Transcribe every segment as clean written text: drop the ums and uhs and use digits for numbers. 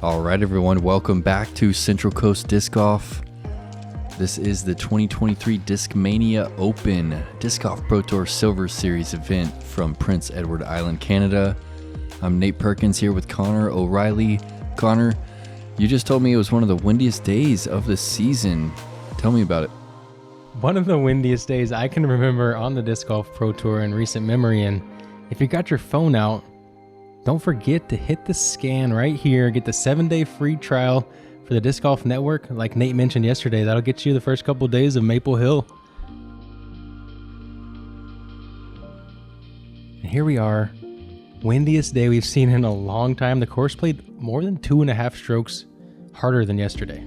All right, everyone, welcome back to Central Coast Disc Golf. This is the 2023 Discmania Open Disc Golf Pro Tour Silver Series event from Prince Edward Island, Canada. I'm Nate Perkins here with Connor O'Reilly. Connor, you just told me it was one of the windiest days of the season. Tell me about it. One of the windiest days I can remember on the Disc Golf Pro Tour in recent memory, and if you got your phone out, don't forget to hit the scan right here. Get the 7-day free trial for the Disc Golf Network. Like Nate mentioned yesterday, that'll get you the first couple of days of Maple Hill. And here we are, windiest day we've seen in a long time. The course played more than 2.5 strokes harder than yesterday.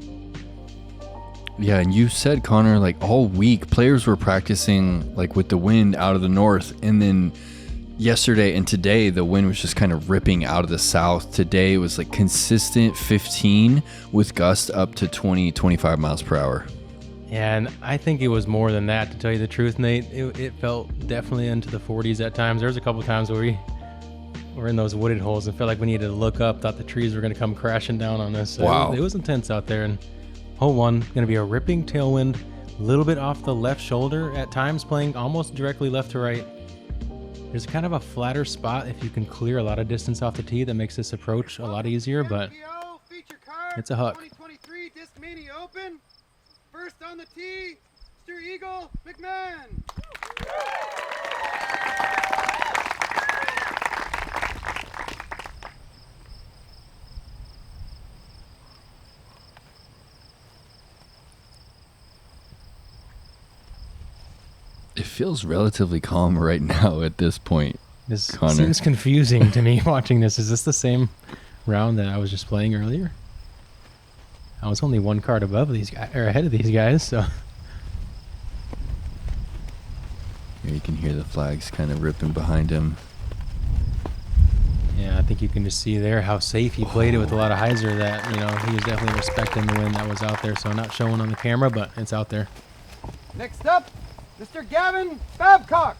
Yeah, and you said, Connor, like all week, players were practicing like with the wind out of the north, and then yesterday and today the wind was just kind of ripping out of the south. Today it was like consistent 15 with gusts up to 20-25 miles per hour. Yeah, and I think it was more than that, to tell you the truth, Nate. It felt definitely into the 40s at times. There was a couple times where we were in those wooded holes and felt like we needed to look up, thought the trees were going to come crashing down on us. So wow. It was intense out there. And hole one, going to be a ripping tailwind, a little bit off the left shoulder at times, playing almost directly left to right. There's kind of a flatter spot if you can clear a lot of distance off the tee that makes this approach a lot easier, but it's a huck. 2023 Discmania Open. First on the tee, Mr. Eagle McMahon. It feels relatively calm right now at this point. This Connor. seems confusing to me watching this. Is this the same round that I was just playing earlier? I was only one card above these guys, or ahead of these guys, so. Here you can hear the flags kind of ripping behind him. Yeah, I think you can just see there how safe he played it with a lot of hyzer. That, you know, he was definitely respecting the wind that was out there. So not showing on the camera, but it's out there. Next up, Mr. Gavin Babcock.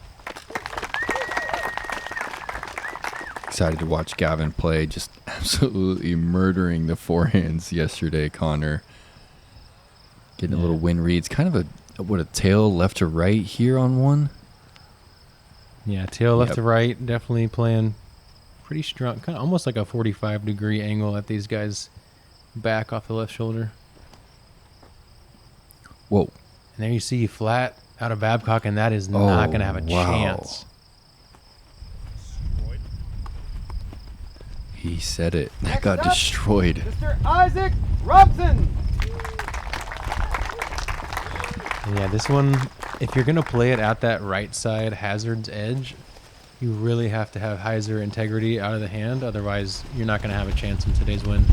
Excited to watch Gavin play, just absolutely murdering the forehands yesterday, Connor. Getting a little wind reads, kind of a tail left to right here on one. Yeah, tail left to right, definitely playing pretty strong, kind of almost like a 45-degree angle at these guys' back off the left shoulder. Whoa. And there you see flat out of Babcock, and that is not going to have a chance. He said it. That Next got up, destroyed. Mr. Isaac Robson. Yeah, this one, if you're going to play it at that right side hazard's edge, you really have to have hyzer integrity out of the hand. Otherwise, you're not going to have a chance in today's win.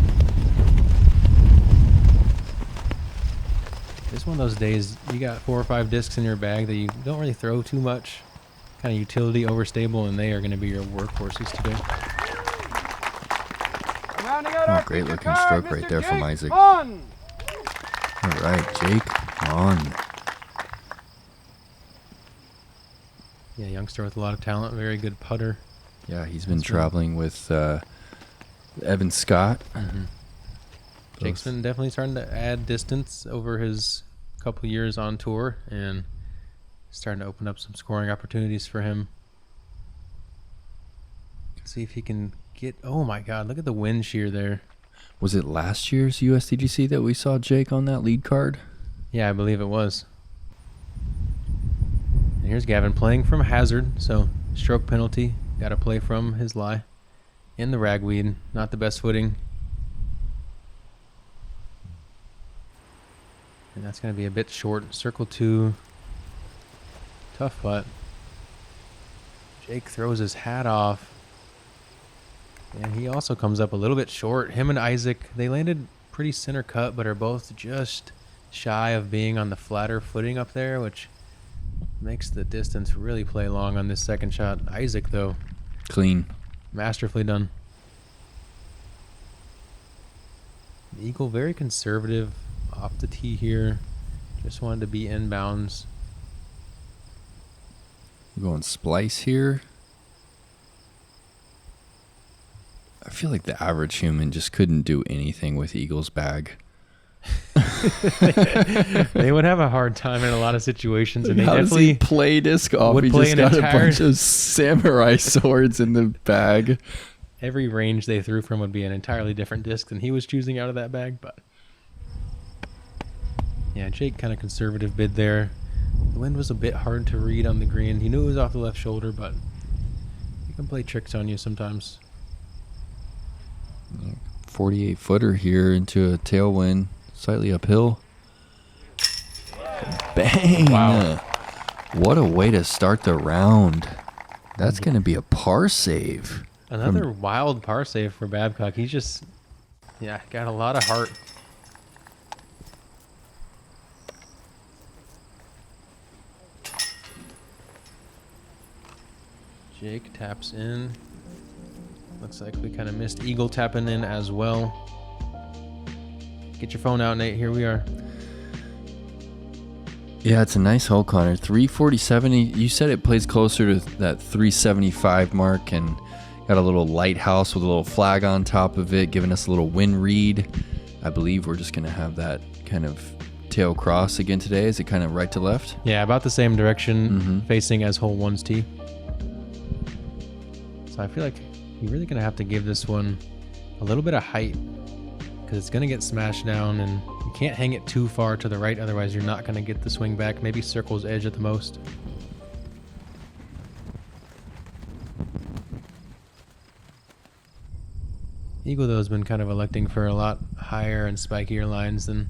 It's one of those days you got 4 or 5 discs in your bag that you don't really throw too much. Kind of utility overstable, and they are going to be your workhorses today. Oh, great looking stroke right there from Isaac. Monn. All right, Jake Monn. Yeah, youngster with a lot of talent, very good putter. Yeah, he's been traveling with Evan Scott. Mm-hmm. Jake's been definitely starting to add distance over his couple years on tour and starting to open up some scoring opportunities for him. See if he can get... Oh my God, look at the wind shear there. Was it last year's USDGC that we saw Jake on that lead card? Yeah, I believe it was. And here's Gavin playing from hazard, so stroke penalty. Got to play from his lie. In the ragweed, not the best footing. And that's going to be a bit short. Circle 2. Tough putt. Jake throws his hat off. And he also comes up a little bit short. Him and Isaac, they landed pretty center cut, but are both just shy of being on the flatter footing up there, which makes the distance really play long on this second shot. Isaac, though, Clean. masterfully done. The Eagle very conservative off the tee here. Just wanted to be inbounds. We're going splice here. I feel like the average human just couldn't do anything with Eagle's bag. They would have a hard time in a lot of situations, and they How does definitely he play disc golf? would He play just an got a entire- bunch of samurai swords in the bag. every range they threw from would be an entirely different disc than he was choosing out of that bag. But yeah, Jake kind of conservative bid there. The wind was a bit hard to read on the green. He knew it was off the left shoulder, but he can play tricks on you sometimes. 48 footer here into a tailwind, slightly uphill. Bang! Wow. What a way to start the round. That's going to be a par save. Another wild par save for Babcock. He's just, got a lot of heart. Jake taps in. Looks like we kind of missed Eagle tapping in as well. Get your phone out, Nate. Here we are. Yeah, it's a nice hole, Connor. 347. You said it plays closer to that 375 mark and got a little lighthouse with a little flag on top of it, giving us a little wind read. I believe we're just going to have that kind of tail cross again today. Is it kind of right to left? Yeah, about the same direction Mhm. facing as hole 1's tee. So I feel like you're really going to have to give this one a little bit of height because it's going to get smashed down, and you can't hang it too far to the right, otherwise you're not going to get the swing back. Maybe circle's edge at the most. Eagle, though, has been kind of electing for a lot higher and spikier lines than...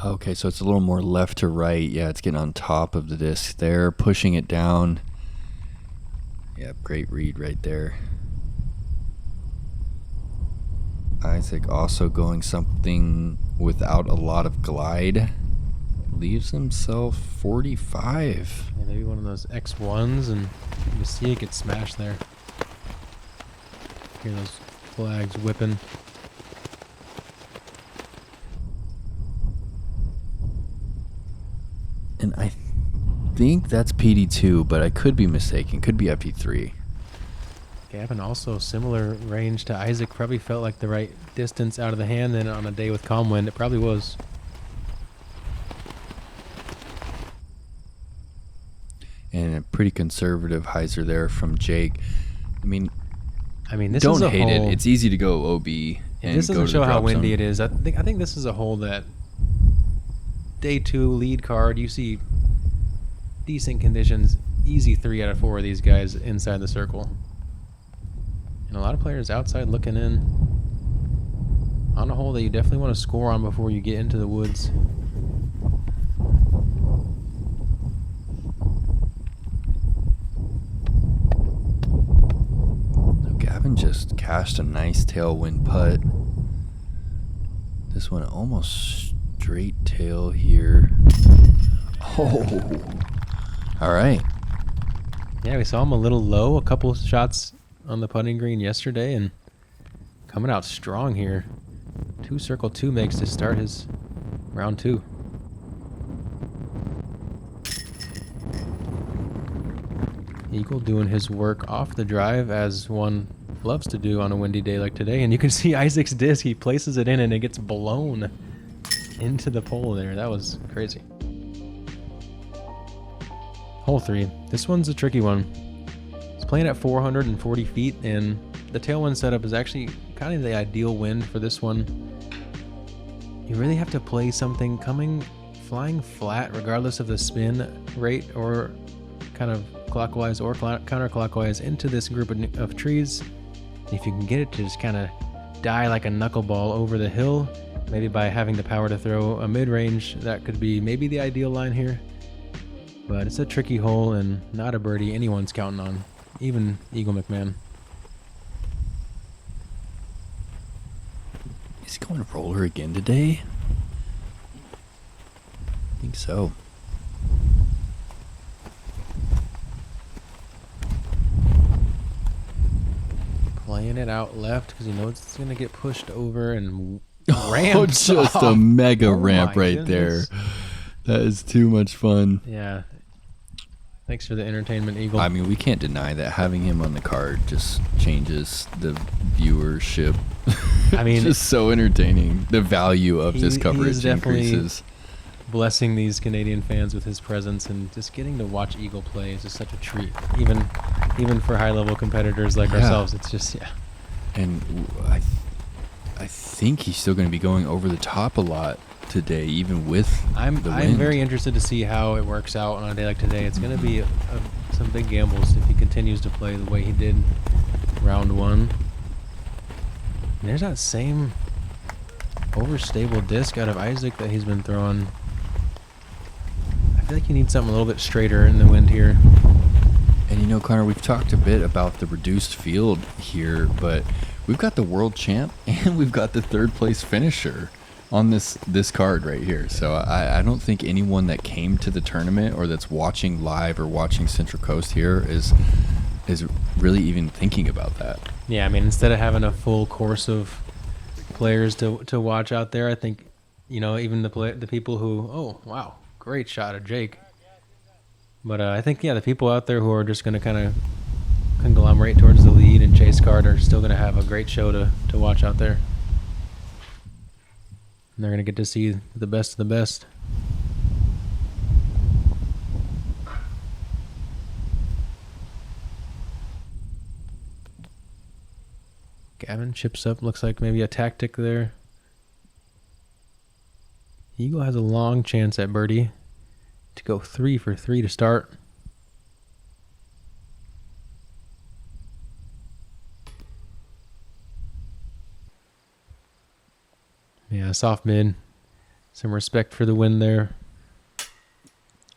Okay, so it's a little more left to right. Yeah, it's getting on top of the disc there, pushing it down. Yeah, great read right there. Isaac also going something without a lot of glide. Leaves himself 45. Yeah, maybe one of those X1s, and you see it get smashed there. Hear those flags whipping. And I think that's PD2, but I could be mistaken. Could be FP3. Gavin also similar range to Isaac. Probably felt like the right distance out of the hand, and on a day with calm wind, it probably was. And a pretty conservative hyzer there from Jake. I mean, This don't is a hate hole. it. It's easy to go OB. And This go doesn't to show the how drop windy zone. it is. I think this is a hole that day 2 lead card. You see decent conditions, easy 3 out of 4 of these guys inside the circle, and a lot of players outside looking in on a hole that you definitely want to score on before you get into the woods. Gavin just cashed a nice tailwind putt. This one almost straight tail here. Oh, all right. Yeah, we saw him a little low, a couple shots on the putting green yesterday, and coming out strong here. 2 circle 2 makes to start his round 2. Eagle doing his work off the drive, as one loves to do on a windy day like today. And you can see Isaac's disc, he places it in and it gets blown into the pole there. That was crazy. Hole 3. This one's a tricky one. It's playing at 440 feet, and the tailwind setup is actually kind of the ideal wind for this one. You really have to play something flying flat regardless of the spin rate, or kind of clockwise or counterclockwise into this group of trees. If you can get it to just kind of die like a knuckleball over the hill, maybe by having the power to throw a mid-range, that could be maybe the ideal line here. But it's a tricky hole and not a birdie anyone's counting on, even Eagle McMahon. Is he going roller again today? I think so. Playing it out left because he knows it's going to get pushed over and Oh, ramps just off. a mega Oh ramp my right goodness. there. That is too much fun. Yeah. Thanks for the entertainment, Eagle. I mean, we can't deny that having him on the card just changes the viewership. I mean, just so entertaining. The value of this he coverage is definitely increases. Blessing these Canadian fans with his presence, and just getting to watch Eagle play is just such a treat. Even for high-level competitors like ourselves, it's just And I think he's still going to be going over the top a lot today, even with I'm the wind. very interested to see how it works out on a day like today. It's going to be some big gambles if he continues to play the way he did round 1. And there's that same overstable disc out of Isaac that he's been throwing. I feel like you need something a little bit straighter in the wind here. And you know, Connor, we've talked a bit about the reduced field here, but we've got the world champ and we've got the third place finisher on this card right here. So I don't think anyone that came to the tournament or that's watching live or watching Central Coast here is really even thinking about that. Yeah, I mean, instead of having a full course of players to watch out there, I think, you know, even the people who, oh, wow, great shot of Jake. But I think, the people out there who are just going to kind of conglomerate towards the lead and chase card are still going to have a great show to watch out there. And they're going to get to see the best of the best. Gavin chips up. Looks like maybe a tactic there. Eagle has a long chance at birdie to go 3 for 3 to start. Yeah, soft mid. Some respect for the wind there.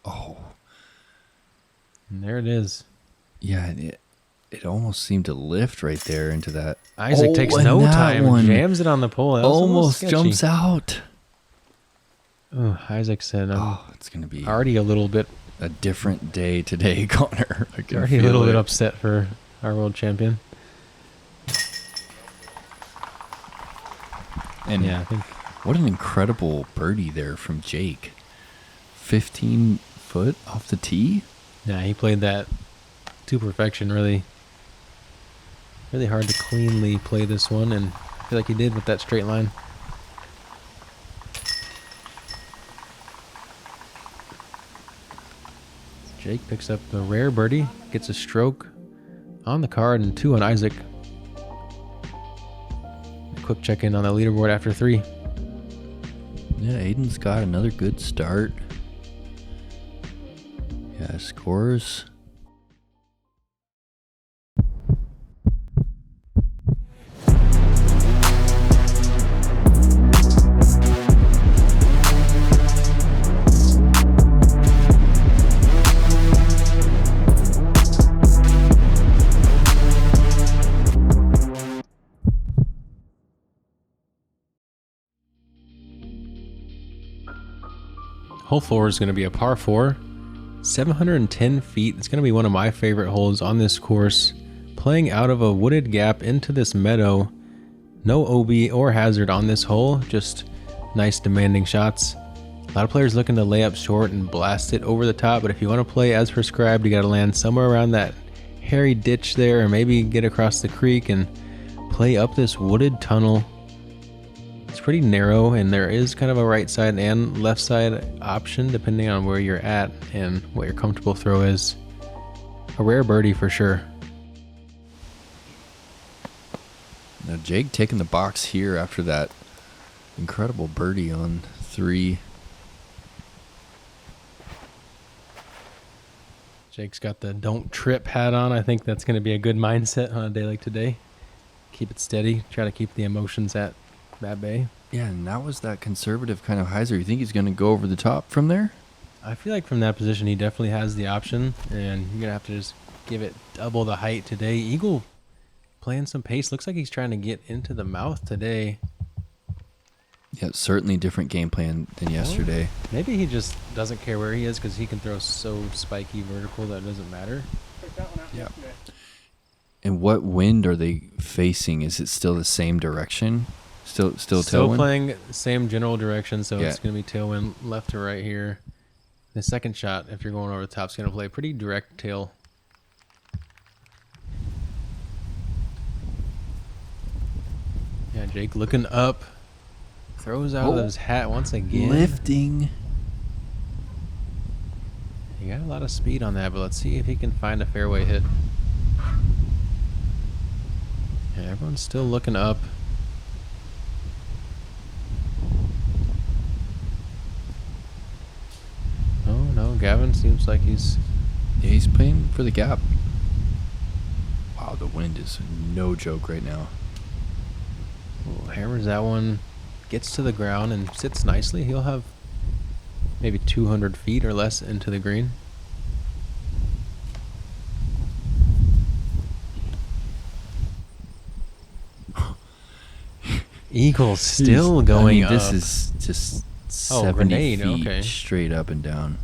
Oh. And there it is. Yeah, it almost seemed to lift right there into that. Isaac takes no time and jams it on the pole. That was almost sketchy. jumps out. Oh, Isaac said, it's going to be already a little bit a different day today, Connor. I can already a feel little it. bit upset for our world champion. And yeah, I think what an incredible birdie there from Jake. 15 foot off the tee. Yeah, he played that to perfection. Really hard to cleanly play this one, and I feel like he did with that straight line. Jake picks up the rare birdie, gets a stroke on the card and 2 on Isaac. A quick check-in on the leaderboard after 3. Yeah, Aiden's got another good start. Yeah, scores. Hole 4 is going to be a par 4, 710 feet. It's going to be one of my favorite holes on this course. Playing out of a wooded gap into this meadow. No OB or hazard on this hole, just nice demanding shots. A lot of players looking to lay up short and blast it over the top, but if you want to play as prescribed, you got to land somewhere around that hairy ditch there, or maybe get across the creek and play up this wooded tunnel. It's pretty narrow, and there is kind of a right side and left side option depending on where you're at and what your comfortable throw is. A rare birdie for sure. Now Jake taking the box here after that incredible birdie on 3. Jake's got the don't trip hat on. I think that's going to be a good mindset on a day like today. Keep it steady. Try to keep the emotions at that bay. Yeah, and that was that conservative kind of hyzer. You think he's going to go over the top from there? I feel like from that position, he definitely has the option, and you're going to have to just give it double the height today. Eagle playing some pace. Looks like he's trying to get into the mouth today. Yeah, certainly different game plan than yesterday. Maybe he just doesn't care where he is because he can throw so spiky vertical that it doesn't matter. Yeah. And what wind are they facing? Is it still the same direction? Still tailwind? Playing same general direction, so Yeah. it's going to be tailwind left to right here. The second shot, if you're going over the top, is going to play pretty direct tail. Yeah, Jake looking up. Throws out of his hat once again. Lifting. He got a lot of speed on that, but let's see if he can find a fairway hit. Yeah, everyone's still looking up. Oh no, Gavin seems like he's playing for the gap. Wow, the wind is no joke right now. Hammers that one, gets to the ground and sits nicely. He'll have maybe 200 feet or less into the green. Eagle's still going up. This is just 70 grenade, feet okay. straight up and down.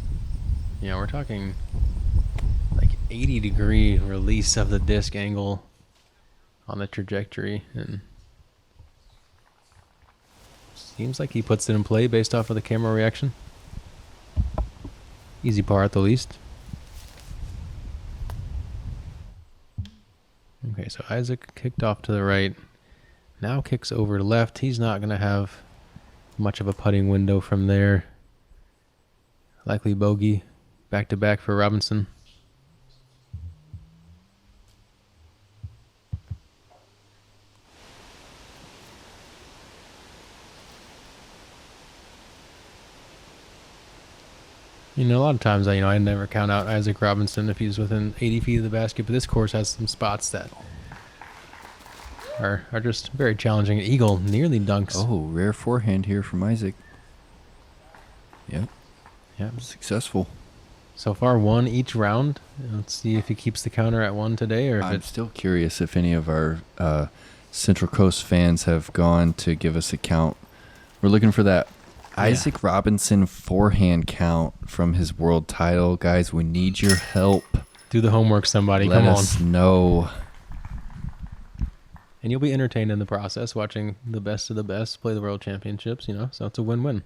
Yeah, we're talking like 80-degree release of the disc angle on the trajectory, and seems like he puts it in play based off of the camera reaction. Easy par at the least. Okay, so Isaac kicked off to the right. Now kicks over to left. He's not going to have much of a putting window from there. Likely bogey. Back to back for Robinson. You know, a lot of times I never count out Isaac Robinson if he's within 80 feet of the basket, but this course has some spots that are just very challenging. Eagle nearly dunks. Oh, rare forehand here from Isaac. Yep. Yep. Successful. So far, one each round. Let's see if he keeps the counter at one today, or if I'm it's still curious if any of our Central Coast fans have gone to give us a count. We're looking for that Isaac Robinson forehand count from his world title. Guys, we need your help. do the homework. Somebody, Let come on. us know. And you'll be entertained in the process, watching the best of the best play the World Championships. So it's a win-win.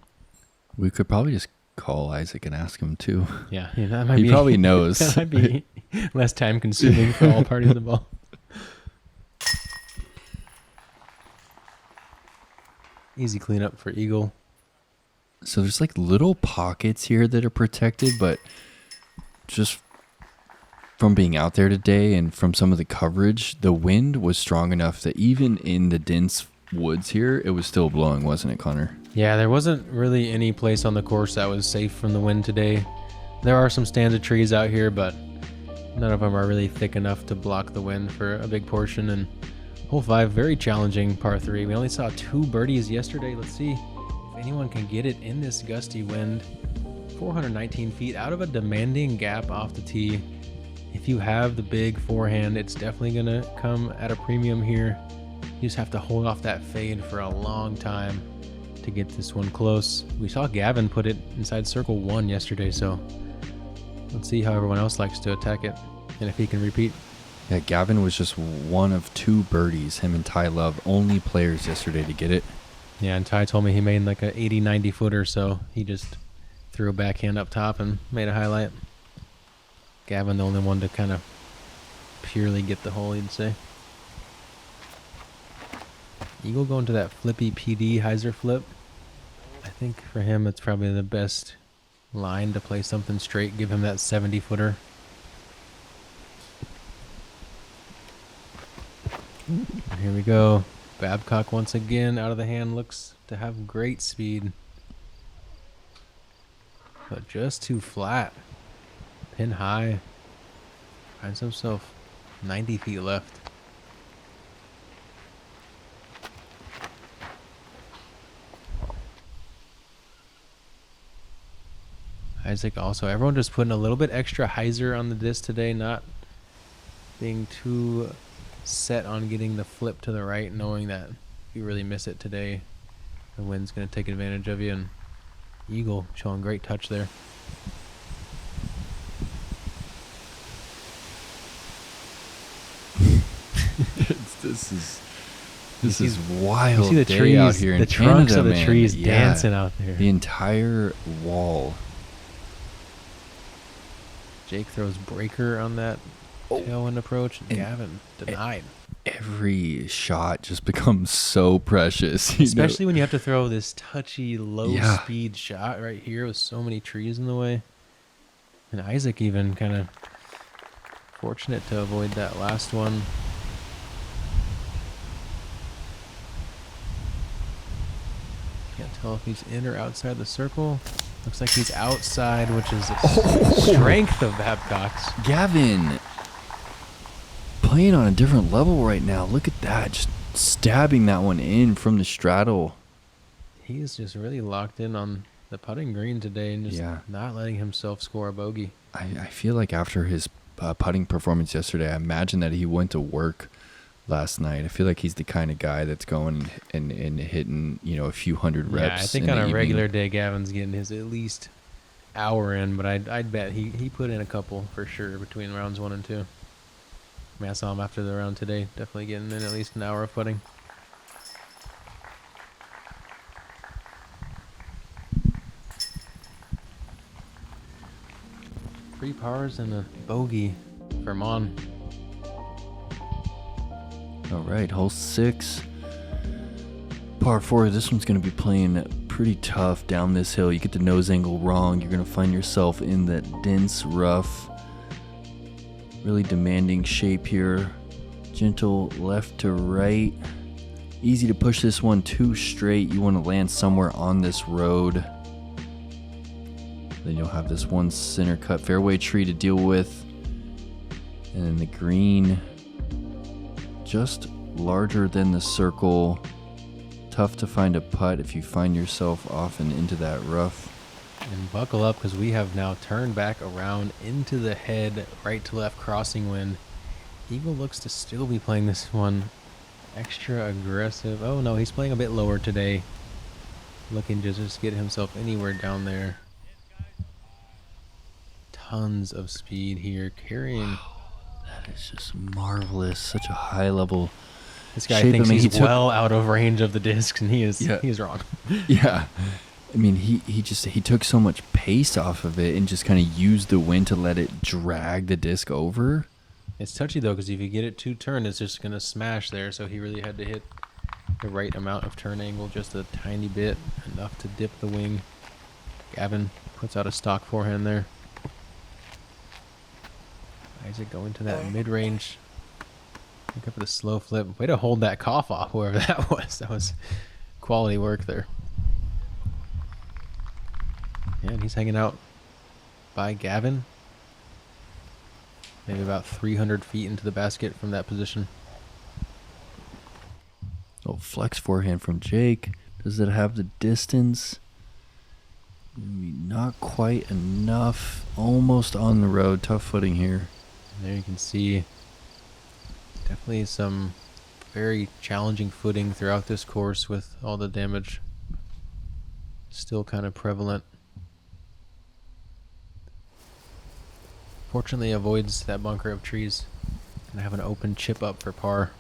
We could probably just call Isaac and ask him too. Yeah, that might He be, probably knows. That might be less time-consuming for all parties involved. Easy cleanup for Eagle. So there's like little pockets here that are protected, but just from being out there today and from some of the coverage, the wind was strong enough that even in the dense woods here, it was still blowing, wasn't it, Connor? Yeah, there wasn't really any place on the course that was safe from the wind today. There are some stands of trees out here, but none of them are really thick enough to block the wind for a big portion. And hole 5, very challenging par 3. We only saw 2 birdies yesterday. Let's see if anyone can get it in this gusty wind. 419 feet out of a demanding gap off the tee. If you have the big forehand, it's definitely going to come at a premium here. You just have to hold off that fade for a long time to get this one close. We saw Gavin put it inside circle 1 yesterday, so let's see how everyone else likes to attack it and if he can repeat. Yeah, Gavin was just one of 2 birdies. Him and Ty Love, only players yesterday to get it. Yeah, and Ty told me he made like a 80-90 footer, so he just threw a backhand up top and made a highlight. Gavin, the only one to kind of purely get the hole, you'd say. Eagle going to that flippy PD hyzer flip. I think for him, it's probably the best line to play something straight, give him that 70-footer. Here we go. Babcock once again out of the hand, looks to have great speed. But just too flat. Pin high. Finds himself 90 feet left. Isaac also. Everyone just putting a little bit extra hyzer on the disc today, not being too set on getting the flip to the right, knowing that if you really miss it today, the wind's going to take advantage of you. And Eagle showing great touch there. This is wild. You see the day trees, out here in the trunks Canada, of the man. trees Yeah. dancing out there. The entire wall. Jake throws breaker on that tailwind approach. And Gavin denied. Every shot just becomes so precious. Especially when you have to throw this touchy, low-speed shot right here with so many trees in the way. And Isaac even kind of fortunate to avoid that last one. Can't tell if he's in or outside the circle. Looks like he's outside, which is a strength of Babcock's. Gavin playing on a different level right now. Look at that. Just stabbing that one in from the straddle. He is just really locked in on the putting green today and just not letting himself score a bogey. I feel like after his putting performance yesterday, I imagine that he went to work last night. I feel like he's the kind of guy that's going and hitting, a few hundred reps. Yeah, I think on a regular day, Gavin's getting his at least hour in, but I'd bet he put in a couple for sure between rounds 1 and 2. I mean, I saw him after the round today, definitely getting in at least an hour of putting. Three pars and a bogey for Monn. All right, hole 6. Par 4. This one's going to be playing pretty tough down this hill. You get the nose angle wrong, you're going to find yourself in that dense rough. Really demanding shape here. Gentle left to right. Easy to push this one too straight. You want to land somewhere on this road. Then you'll have this one center cut fairway tree to deal with. And then the green, just larger than the circle. Tough to find a putt if you find yourself off and into that rough. And buckle up because we have now turned back around into the head, right to left crossing wind. Eagle looks to still be playing this one extra aggressive. Oh no, he's playing a bit lower today. Looking to just get himself anywhere down there. Tons of speed here, carrying. Wow, that is just marvelous. Such a high level. This guy shape. thinks I mean, he's well out of range of the disc, and he is wrong. Yeah. I mean, he took so much pace off of it and just kind of used the wind to let it drag the disc over. It's touchy, though, because if you get it too turned, it's just going to smash there. So he really had to hit the right amount of turn angle, just a tiny bit, enough to dip the wing. Gavin puts out a stock forehand there. Isaac going to that mid-range. Look up at the slow flip. Way to hold that cough off, whoever that was. That was quality work there. Yeah, and he's hanging out by Gavin. Maybe about 300 feet into the basket from that position. Oh, flex forehand from Jake. Does it have the distance? Maybe not quite enough. Almost on the road. Tough footing here. And there you can see definitely some very challenging footing throughout this course with all the damage still kind of prevalent. Fortunately avoids that bunker of trees. Gonna have an open chip up for par.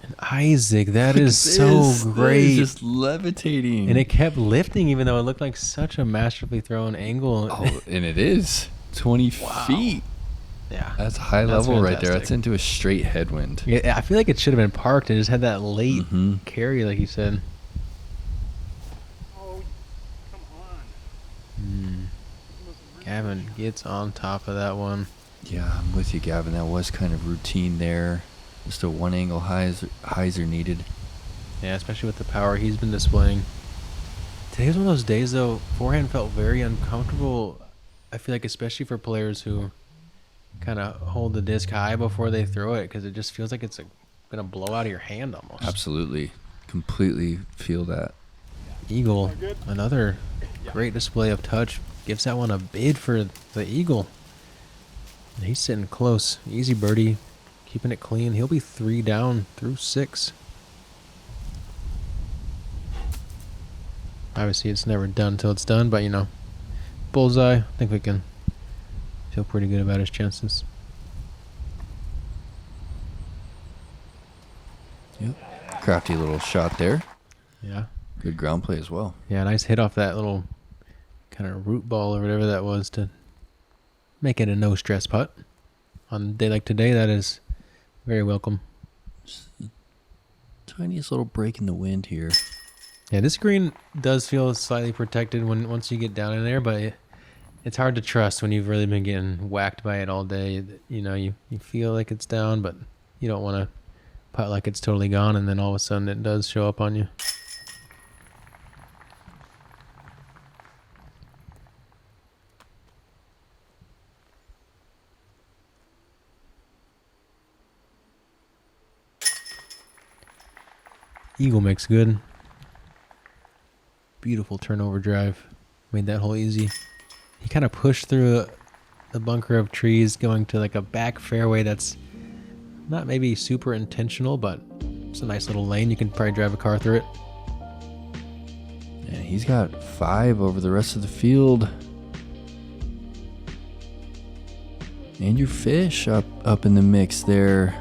And Isaac, that is so great. That is just levitating. And it kept lifting even though it looked like such a masterfully thrown angle. Oh, and it is 20 feet. Yeah. That's high level right there. That's into a straight headwind. Yeah, I feel like it should have been parked. It just had that late carry, like you said. Oh, come on. Gavin gets on top of that one. Yeah, I'm with you, Gavin. That was kind of routine there. Just a one angle highs are needed. Yeah, especially with the power he's been displaying. Today was one of those days, though, forehand felt very uncomfortable. I feel like especially for players who kind of hold the disc high before they throw it, because it just feels like it's going to blow out of your hand almost. Absolutely. Completely feel that. Eagle, another great display of touch. Gives that one a bid for the eagle. And he's sitting close. Easy birdie. Keeping it clean. He'll be 3 down through 6. Obviously, it's never done until it's done, but, bullseye. I think we can feel pretty good about his chances. Yep. Crafty little shot there. Yeah. Good ground play as well. Yeah, nice hit off that little kind of root ball or whatever that was to make it a no stress putt. On a day like today, that is very welcome. Tiniest little break in the wind here. Yeah, this green does feel slightly protected once you get down in there, but it's hard to trust when you've really been getting whacked by it all day. You know, you feel like it's down, but you don't want to putt like it's totally gone, and then all of a sudden it does show up on you. Eagle makes good. Beautiful turnover drive. Made that hole easy. He kind of pushed through the bunker of trees going to like a back fairway that's not maybe super intentional, but it's a nice little lane. You can probably drive a car through it. And he's got 5 over the rest of the field. And your fish up in the mix there.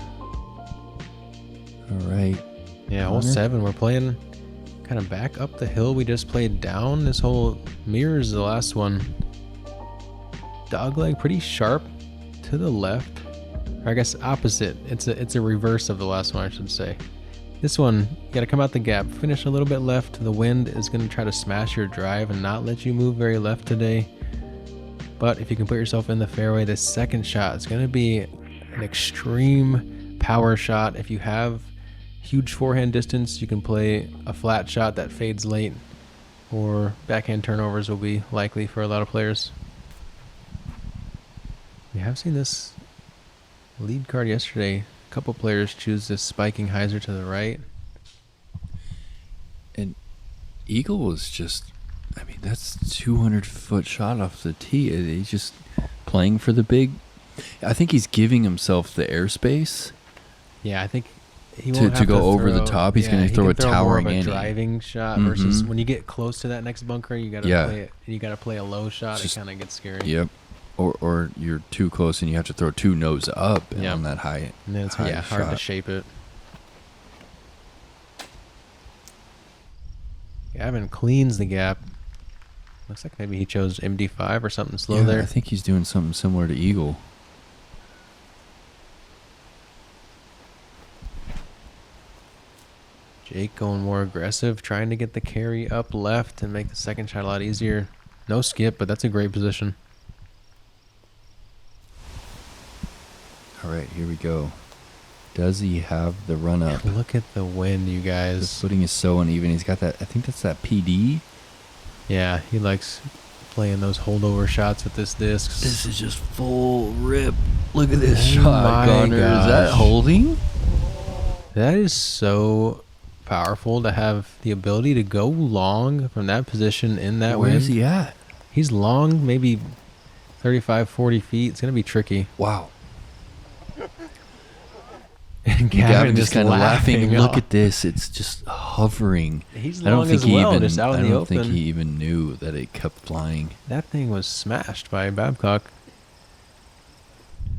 All right. Yeah, hole Connor? 7. We're playing kind of back up the hill we just played down. This hole mirrors the last one. Dogleg pretty sharp to the left. Or I guess opposite. It's a reverse of the last one, I should say. This one, you got to come out the gap, finish a little bit left. The wind is going to try to smash your drive and not let you move very left today. But if you can put yourself in the fairway, the second shot is going to be an extreme power shot. If you have huge forehand distance, you can play a flat shot that fades late, or backhand turnovers will be likely for a lot of players. We have seen this lead card yesterday. A couple players choose this spiking hyzer to the right. And Eagle was just, I mean, that's 200-foot shot off the tee. He's just playing for the big. I think he's giving himself the airspace. Yeah, I think he won't have to go over the top. He's going to throw a towering more of a in. driving shot versus when you get close to that next bunker, you got to play it. You got to play a low shot. It kind of gets scary. Yep. Or you're too close and you have to throw 2 nose up on that high. And then it's hard to shape it. Gavin cleans the gap. Looks like maybe he chose MD5 or something slow there. I think he's doing something similar to Eagle. Jake going more aggressive, trying to get the carry up left and make the second shot a lot easier. No skip, but that's a great position. All right, here we go. Does he have the run up? Look at the wind, you guys. The footing is so uneven. He's got that, I think that's that PD. Yeah, he likes playing those holdover shots with this disc. This is just full rip. Look at this Oh shot, my Connor. Is that gosh. holding? That is so powerful to have the ability to go long from that position in that Where wind. is he at? He's long, maybe 35, 40 feet. It's going to be tricky. Wow. And Gavin just kind of laughing. off. Look at this. It's just hovering. He's I don't long think as he well, even. just out in the I don't think open. he even knew that it kept flying. That thing was smashed by Babcock.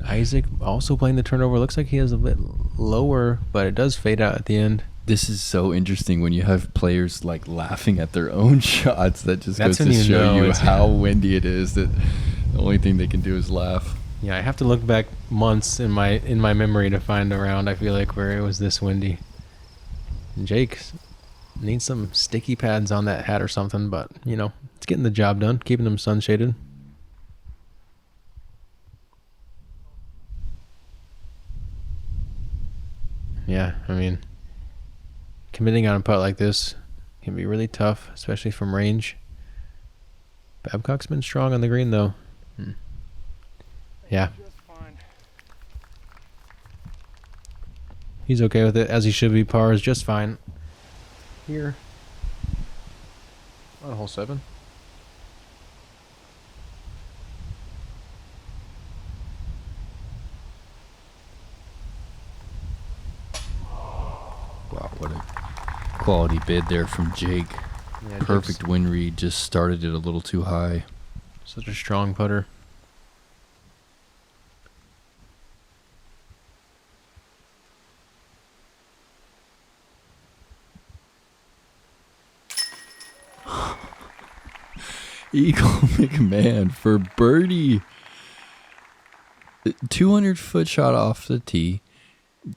Isaac also playing the turnover. Looks like he has a bit lower, but it does fade out at the end. This is so interesting when you have players like laughing at their own shots. That just That's goes when to you show know you it's- how windy it is. That the only thing they can do is laugh. Yeah, I have to look back months in my memory to find a round, I feel like, where it was this windy. And Jake needs some sticky pads on that hat or something, but, you know, it's getting the job done, keeping them sun-shaded. Yeah, I mean, committing on a putt like this can be really tough, especially from range. Babcock's been strong on the green, though. Yeah. He's okay with it, as he should be. Par is just fine. Here. On hole 7. Wow, what a quality bid there from Jake. Yeah, Perfect Jake's wind read. Just started it a little too high. such a strong putter. Eagle McMahon for birdie. 200-foot shot off the tee.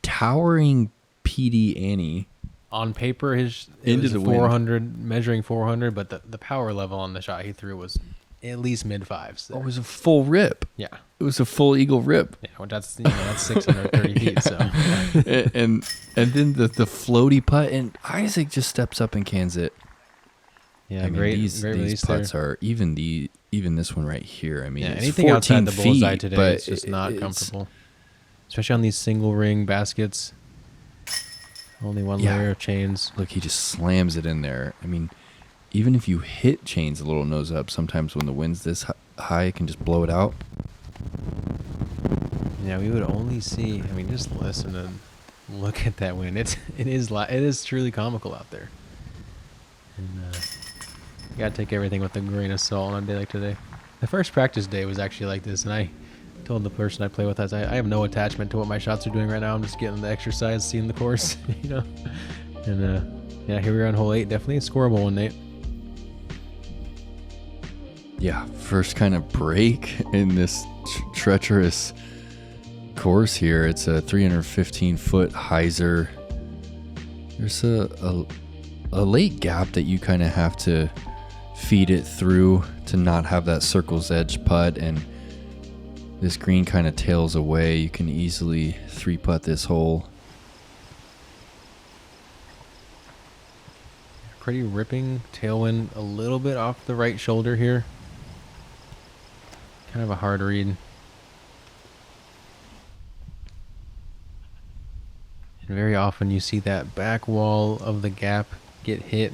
Towering PD Annie. On paper, it Into was the 400, measuring 400, but the power level on the shot he threw was at least mid fives. Oh, it was a full rip. Yeah. It was a full Eagle rip. Yeah, well, that's 630 feet. So, and then the floaty putt, and Isaac just steps up and cans it. yeah, I mean, great these release putts there. are even this one right here. I mean, Yeah, it's anything outside the 14 bullseye feet, today but is just not it's- comfortable, especially on these single ring baskets. Only one Yeah. layer of chains. Look, he just slams it in there. I mean, even if you hit chains a little nose up, sometimes when the wind's this high, it can just blow it out. Yeah, we would only see. I mean, just listen and look at that wind. It is truly comical out there. And you gotta take everything with a grain of salt on a day like today. The first practice day was actually like this, and I told the person I play with, I have no attachment to what my shots are doing right now. I'm just getting the exercise, seeing the course, you know. And yeah, here we are on hole 8. Definitely a scoreable one, Nate. Yeah, first kind of break in this treacherous course here. It's a 315-foot hyzer. There's a late gap that you kind of have to feed it through to not have that circle's edge putt, and this green kind of tails away. You can easily 3-putt this hole. Pretty ripping tailwind, a little bit off the right shoulder here. Kind of a hard read. And very often you see that back wall of the gap get hit.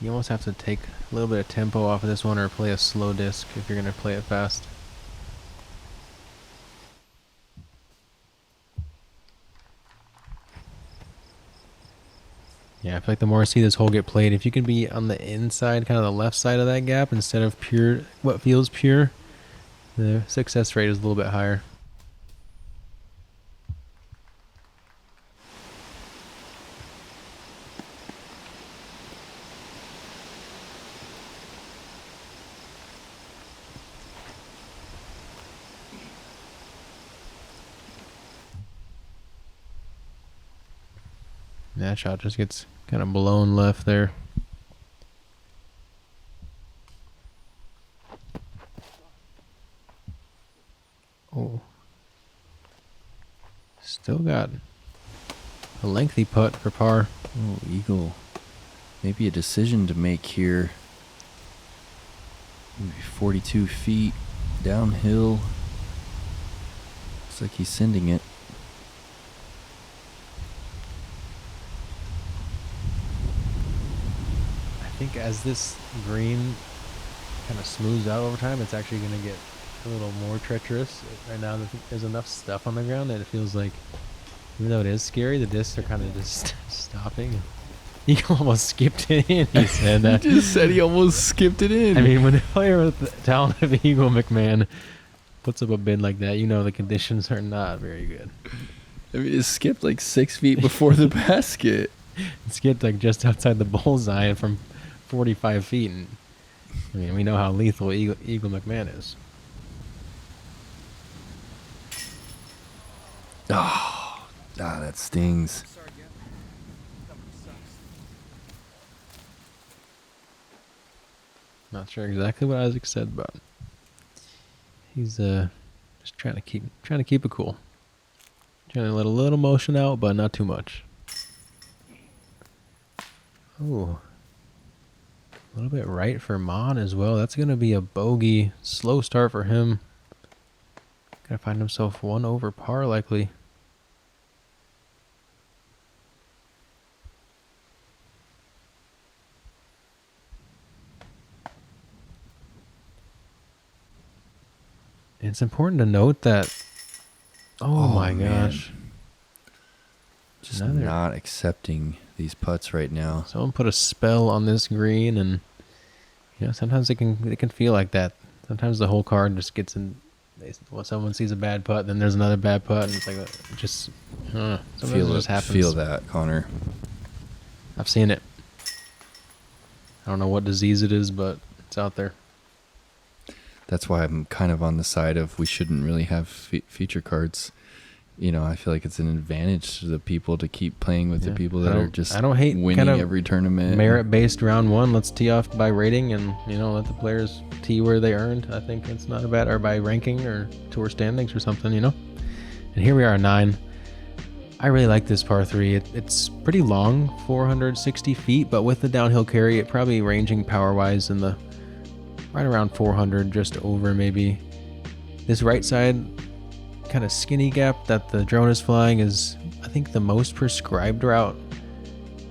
You almost have to take a little bit of tempo off of this one or play a slow disc if you're going to play it fast. Yeah, I feel like the more I see this hole get played, if you can be on the inside, kind of the left side of that gap instead of pure, what feels pure, the success rate is a little bit higher. That shot just gets kind of blown left there. Oh. Still got a lengthy putt for par. Oh, Eagle. Maybe a decision to make here. Maybe 42 feet downhill. Looks like he's sending it. I think as this green kind of smooths out over time, it's actually going to get a little more treacherous. Right now, there's enough stuff on the ground that it feels like, even though it is scary, the discs are kind of just stopping. He almost skipped it in, he said. He just said he almost skipped it in. I mean, when a player with the talent of Eagle McMahon puts up a bid like that, you know the conditions are not very good. I mean, it skipped like 6 feet before the basket. It skipped like just outside the bullseye from 45 feet. And I mean, we know how lethal Eagle McMahon is. Oh, that stings. Not sure exactly what Isaac said, but he's just trying to keep it cool. Trying to let a little motion out, but not too much. Oh, a little bit right for Monn as well. That's gonna be a bogey. Slow start for him. Gonna find himself one over par likely. It's important to note that. Oh my man. gosh. Just Another- not accepting these putts right now. Someone put a spell on this green, and you know sometimes it can feel like that. Sometimes the whole card just gets in. Well, someone sees a bad putt, then there's another bad putt, and it's like just sometimes it just happens. Feel that, Connor. I've seen it. I don't know what disease it is, but it's out there. That's why I'm kind of on the side of we shouldn't really have feature cards. I feel like it's an advantage to the people to keep playing with the people that are just I don't hate winning kind of every tournament. Merit-based round one. Let's tee off by rating and, let the players tee where they earned. I think it's not a bad, or by ranking or tour standings or something, And here we are, 9. I really like this par 3. It's pretty long, 460 feet, but with the downhill carry, it probably ranging power-wise in the right around 400, just over maybe. This right side kind of skinny gap that the drone is flying is, I think, the most prescribed route.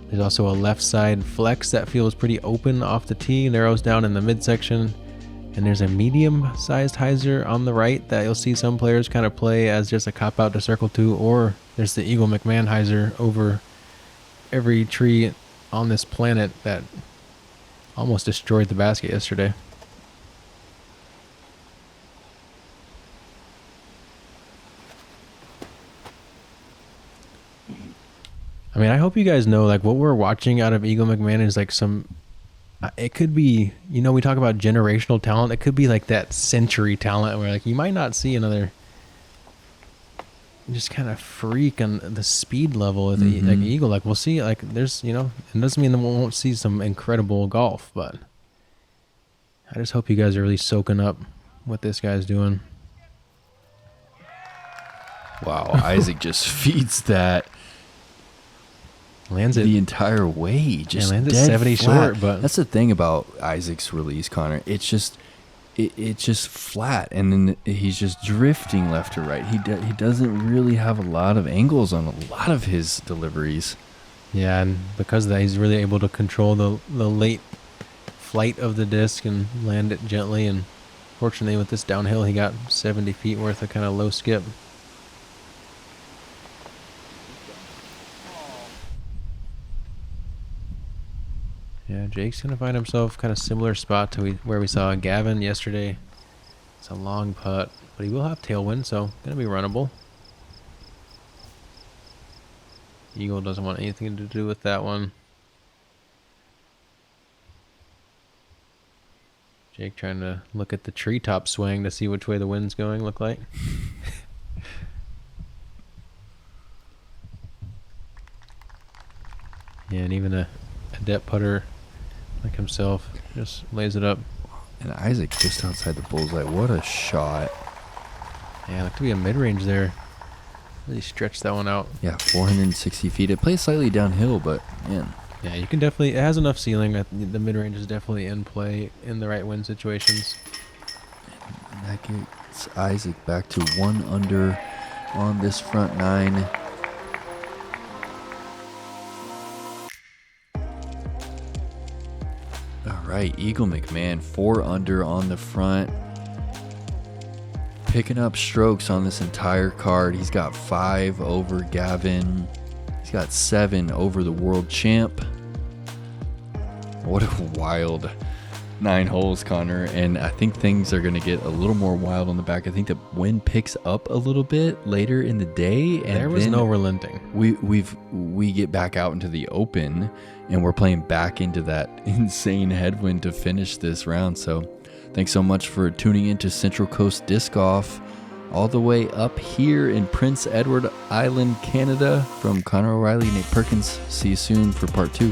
There's also a left side flex that feels pretty open off the tee, narrows down in the midsection. And there's a medium-sized hyzer on the right that you'll see some players kind of play as just a cop-out to circle 2, or there's the Eagle McMahon hyzer over every tree on this planet that almost destroyed the basket yesterday. I mean, I hope you guys know, like, what we're watching out of Eagle McMahon is like it could be, we talk about generational talent. It could be like that century talent where, like, you might not see another just kind of freak on the speed level of the like Eagle. Like, we'll see, like, there's, it doesn't mean that we won't see some incredible golf, but I just hope you guys are really soaking up what this guy's doing. Wow, Isaac just feeds that. Lands it the entire way, just lands it dead 70 flat. short. But that's the thing about Isaac's release, Connor. It's just it's just flat, and then he's just drifting left to right. He doesn't really have a lot of angles on a lot of his deliveries. Yeah, and because of that, he's really able to control the late flight of the disc and land it gently. And fortunately, with this downhill, he got 70 feet worth of kind of low skip. Yeah, Jake's going to find himself kind of similar spot to where we saw Gavin yesterday. It's a long putt, but he will have tailwind, so going to be runnable. Eagle doesn't want anything to do with that one. Jake trying to look at the treetop swing to see which way the wind's going, look like. Yeah, and even a adept putter like himself just lays it up. And Isaac just outside the bullseye. What a shot. Yeah, looked to be a mid-range there. Really stretched that one out. Yeah, 460 feet. It plays slightly downhill, but man. Yeah, you can definitely, it has enough ceiling. The mid-range is definitely in play in the right wind situations. And that gets Isaac back to 1 under on this front 9. All right, Eagle McMahon 4 under on the front. Picking up strokes on this entire card. He's got 5 over Gavin. He's got 7 over the world champ. What a wild 9 holes, Connor. And I think things are going to get a little more wild on the back. I think the wind picks up a little bit later in the day. And there was no relenting. We get back out into the open, and we're playing back into that insane headwind to finish this round. So thanks so much for tuning into Central Coast Disc Golf, all the way up here in Prince Edward Island, Canada. From Connor O'Reilly, Nate Perkins. See you soon for part 2.